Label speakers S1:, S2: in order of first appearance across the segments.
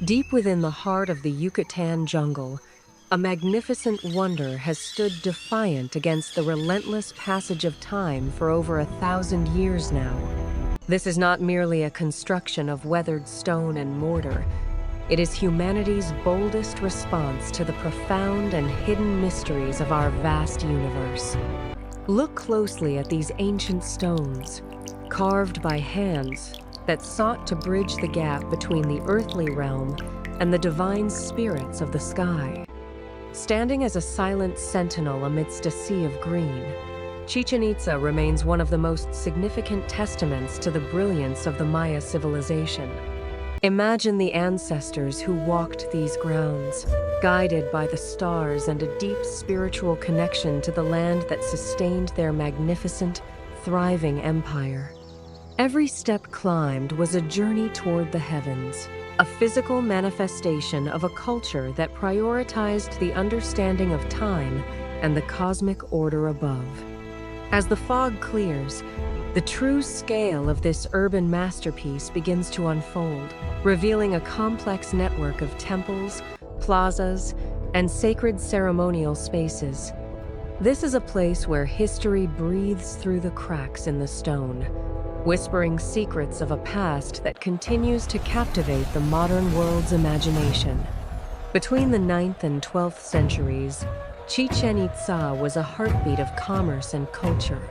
S1: Deep within the heart of the Yucatan jungle, a magnificent wonder has stood defiant against the relentless passage of time for over 1,000 years now. This is not merely a construction of weathered stone and mortar. It is humanity's boldest response to the profound and hidden mysteries of our vast universe. Look closely at these ancient stones, carved by hands that sought to bridge the gap between the earthly realm and the divine spirits of the sky. Standing as a silent sentinel amidst a sea of green, Chichen Itza remains one of the most significant testaments to the brilliance of the Maya civilization. Imagine the ancestors who walked these grounds, guided by the stars and a deep spiritual connection to the land that sustained their magnificent, thriving empire. Every step climbed was a journey toward the heavens, a physical manifestation of a culture that prioritized the understanding of time and the cosmic order above. As the fog clears, the true scale of this urban masterpiece begins to unfold, revealing a complex network of temples, plazas, and sacred ceremonial spaces. This is a place where history breathes through the cracks in the stone, whispering secrets of a past that continues to captivate the modern world's imagination. Between the 9th and 12th centuries, Chichen Itza was a heartbeat of commerce and culture,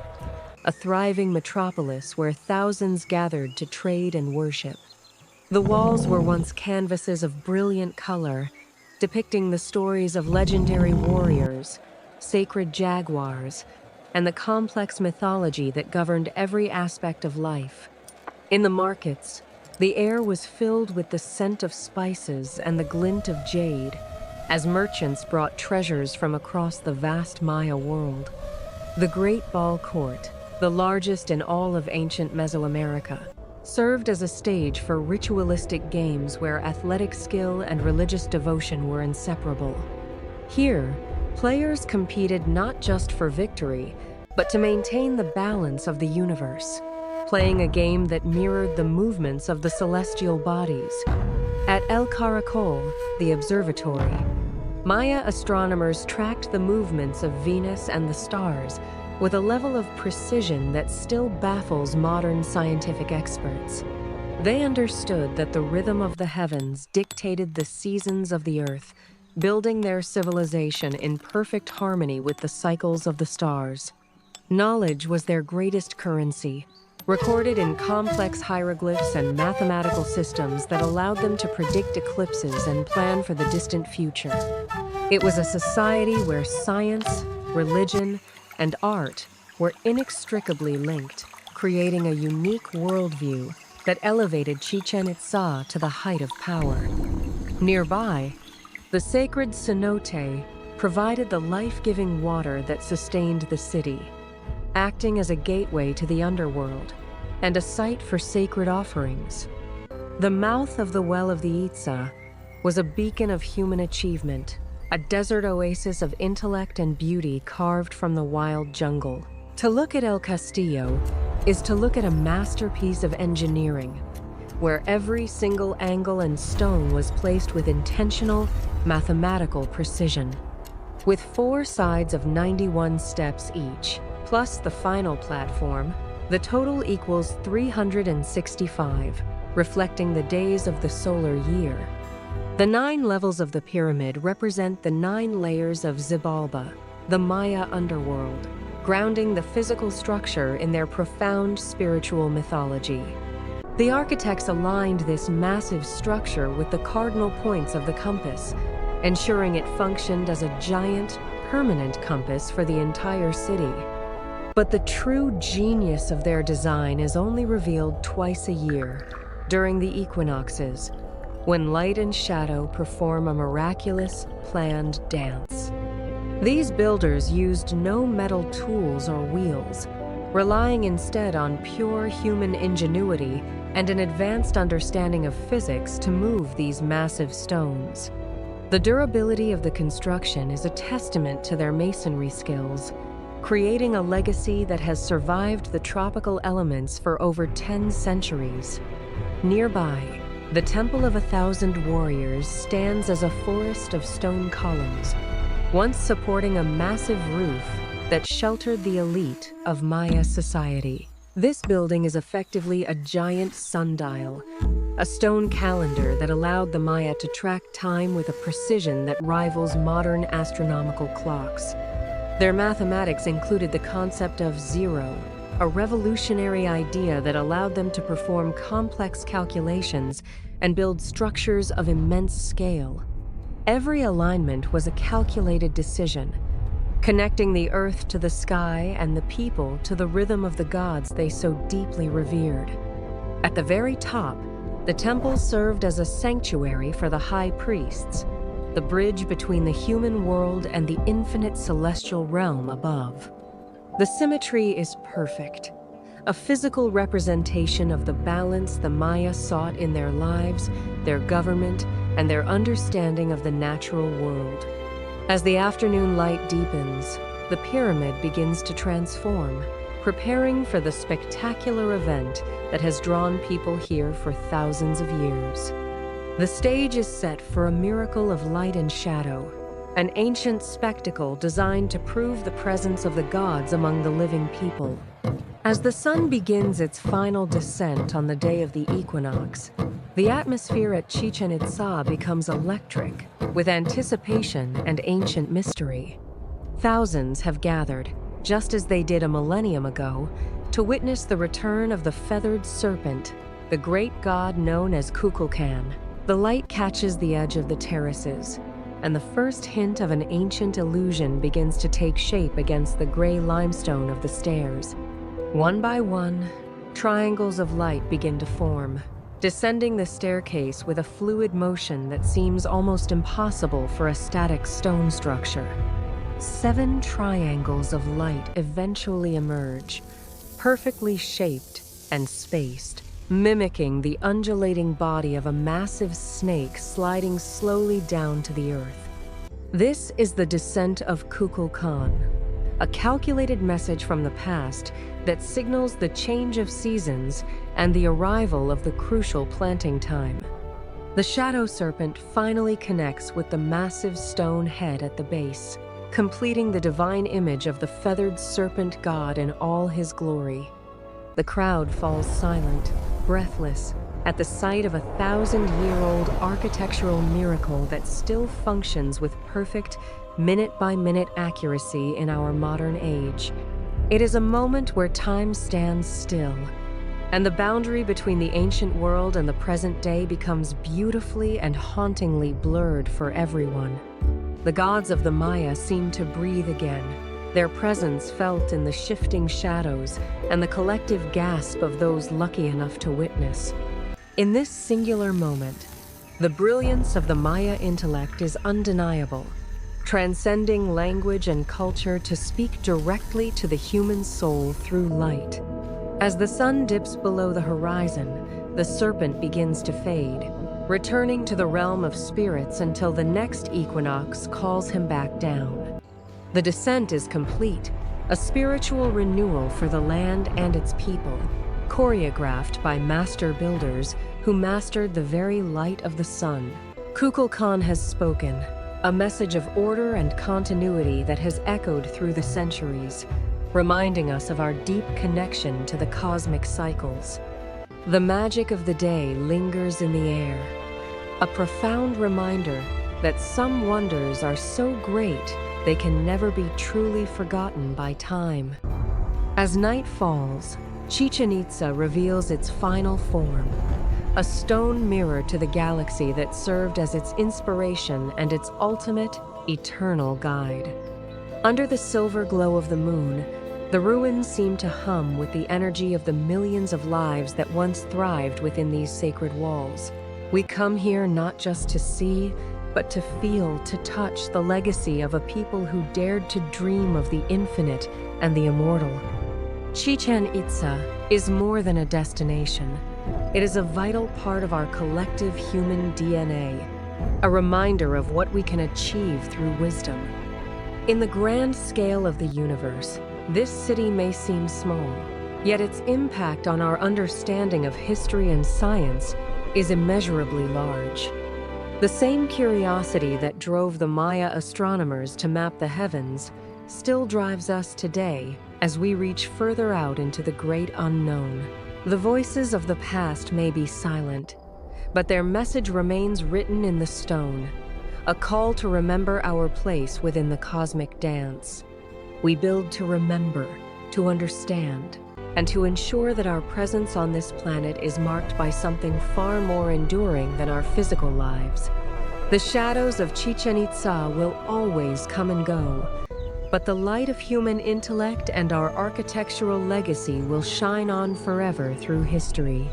S1: a thriving metropolis where thousands gathered to trade and worship. The walls were once canvases of brilliant color, depicting the stories of legendary warriors, sacred jaguars, and the complex mythology that governed every aspect of life. In the markets, the air was filled with the scent of spices and the glint of jade, as merchants brought treasures from across the vast Maya world. The Great Ball Court, the largest in all of ancient Mesoamerica, served as a stage for ritualistic games where athletic skill and religious devotion were inseparable. Here, players competed not just for victory, but to maintain the balance of the universe, playing a game that mirrored the movements of the celestial bodies. At El Caracol, the observatory, Maya astronomers tracked the movements of Venus and the stars with a level of precision that still baffles modern scientific experts. They understood that the rhythm of the heavens dictated the seasons of the earth, building their civilization in perfect harmony with the cycles of the stars. Knowledge was their greatest currency, recorded in complex hieroglyphs and mathematical systems that allowed them to predict eclipses and plan for the distant future. It was a society where science, religion, and art were inextricably linked, creating a unique worldview that elevated Chichen Itza to the height of power. Nearby, the sacred cenote provided the life-giving water that sustained the city, acting as a gateway to the underworld and a site for sacred offerings. The mouth of the Well of the Itza was a beacon of human achievement, a desert oasis of intellect and beauty carved from the wild jungle. To look at El Castillo is to look at a masterpiece of engineering, where every single angle and stone was placed with intentional, mathematical precision. With 4 sides of 91 steps each, plus the final platform, the total equals 365, reflecting the days of the solar year. The 9 levels of the pyramid represent the 9 layers of Xibalba, the Maya underworld, grounding the physical structure in their profound spiritual mythology. The architects aligned this massive structure with the cardinal points of the compass, ensuring it functioned as a giant, permanent compass for the entire city. But the true genius of their design is only revealed twice a year, during the equinoxes, when light and shadow perform a miraculous, planned dance. These builders used no metal tools or wheels, relying instead on pure human ingenuity and an advanced understanding of physics to move these massive stones. The durability of the construction is a testament to their masonry skills, creating a legacy that has survived the tropical elements for over 10 centuries. Nearby, The Temple of 1,000 Warriors stands as a forest of stone columns, once supporting a massive roof that sheltered the elite of Maya society. This building is effectively a giant sundial, a stone calendar that allowed the Maya to track time with a precision that rivals modern astronomical clocks. Their mathematics included the concept of zero, a revolutionary idea that allowed them to perform complex calculations and build structures of immense scale. Every alignment was a calculated decision, connecting the earth to the sky and the people to the rhythm of the gods they so deeply revered. At the very top, the temple served as a sanctuary for the high priests, the bridge between the human world and the infinite celestial realm above. The symmetry is perfect, a physical representation of the balance the Maya sought in their lives, their government, and their understanding of the natural world. As the afternoon light deepens, the pyramid begins to transform, preparing for the spectacular event that has drawn people here for thousands of years. The stage is set for a miracle of light and shadow, an ancient spectacle designed to prove the presence of the gods among the living people. As the sun begins its final descent on the day of the equinox, the atmosphere at Chichen Itza becomes electric, with anticipation and ancient mystery. Thousands have gathered, just as they did a millennium ago, to witness the return of the Feathered Serpent, the great god known as Kukulkan. The light catches the edge of the terraces, and the first hint of an ancient illusion begins to take shape against the gray limestone of the stairs. One by one, triangles of light begin to form, descending the staircase with a fluid motion that seems almost impossible for a static stone structure. 7 triangles of light eventually emerge, perfectly shaped and spaced, mimicking the undulating body of a massive snake sliding slowly down to the earth. This is the descent of Kukulkan, a calculated message from the past that signals the change of seasons and the arrival of the crucial planting time. The shadow serpent finally connects with the massive stone head at the base, completing the divine image of the feathered serpent god in all his glory. The crowd falls silent, breathless, at the sight of a 1,000-year-old architectural miracle that still functions with perfect, minute-by-minute accuracy in our modern age. It is a moment where time stands still, and the boundary between the ancient world and the present day becomes beautifully and hauntingly blurred for everyone. The gods of the Maya seem to breathe again, their presence felt in the shifting shadows and the collective gasp of those lucky enough to witness. In this singular moment, the brilliance of the Maya intellect is undeniable, transcending language and culture to speak directly to the human soul through light. As the sun dips below the horizon, the serpent begins to fade, returning to the realm of spirits until the next equinox calls him back down. The descent is complete, a spiritual renewal for the land and its people, choreographed by master builders who mastered the very light of the sun. Kukulkan has spoken, a message of order and continuity that has echoed through the centuries, reminding us of our deep connection to the cosmic cycles. The magic of the day lingers in the air, a profound reminder that some wonders are so great they can never be truly forgotten by time. As night falls, Chichen Itza reveals its final form, a stone mirror to the galaxy that served as its inspiration and its ultimate, eternal guide. Under the silver glow of the moon, the ruins seem to hum with the energy of the millions of lives that once thrived within these sacred walls. We come here not just to see, but to feel, to touch the legacy of a people who dared to dream of the infinite and the immortal. Chichen Itza is more than a destination. It is a vital part of our collective human DNA, a reminder of what we can achieve through wisdom. In the grand scale of the universe, this city may seem small, yet its impact on our understanding of history and science is immeasurably large. The same curiosity that drove the Maya astronomers to map the heavens still drives us today as we reach further out into the great unknown. The voices of the past may be silent, but their message remains written in the stone, a call to remember our place within the cosmic dance. We build to remember, to understand, and to ensure that our presence on this planet is marked by something far more enduring than our physical lives. The shadows of Chichen Itza will always come and go, but the light of human intellect and our architectural legacy will shine on forever through history.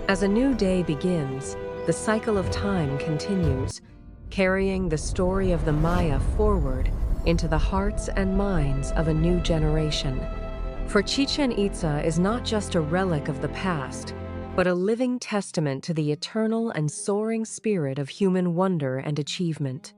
S1: As a new day begins, the cycle of time continues, carrying the story of the Maya forward into the hearts and minds of a new generation. For Chichen Itza is not just a relic of the past, but a living testament to the eternal and soaring spirit of human wonder and achievement.